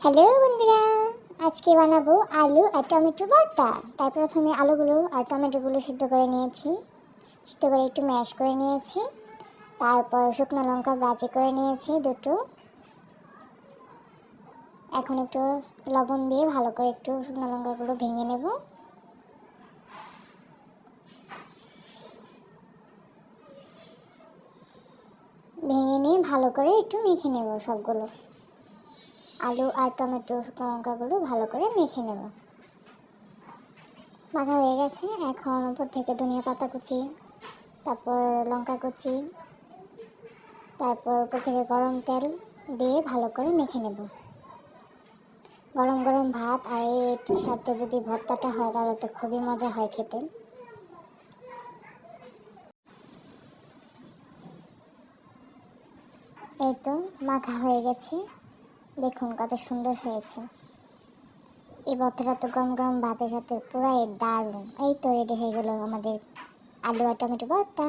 Hello বন্ধুরা, আজকে বানাবো আলু আর টমেটো ভর্তা। তাই প্রথমে আলুগুলো আর টমেটোগুলো সিদ্ধ করে নিয়েছি, সিদ্ধ করে একটু ম্যাশ করে নিয়েছি। তারপর শুকনো লঙ্কা ভাজি করে নিয়েছি দুটো। এখন একটু লবণ দিয়ে ভালো করে একটু শুকনো লঙ্কাগুলো ভেঙে নেব। ভেঙে নিয়ে ভালো করে একটু মেখে নেব সবগুলো। আলু আর টমেটো শুকনো লঙ্কাগুলো ভালো করে মেখে নেব। মাখা হয়ে গেছে। এখন উপর থেকে ধনিয়া পাতা কুচি, তারপর লঙ্কা কুচি, তারপর উপর থেকে গরম তেল দিয়ে ভালো করে মেখে নেব। গরম গরম ভাত আর এর সাথে যদি ভর্তাটা হয় তাহলে তো খুবই মজা হয় খেতে। এই তো মাখা হয়ে গেছে, দেখুন কত সুন্দর হয়েছে। এই ভর্তাটা তো গরম গরম ভাতের সাথে পুরাই দারুণ। এই তো রেডি হয়ে গেল আমাদের আলু আর টমেটো ভর্তা।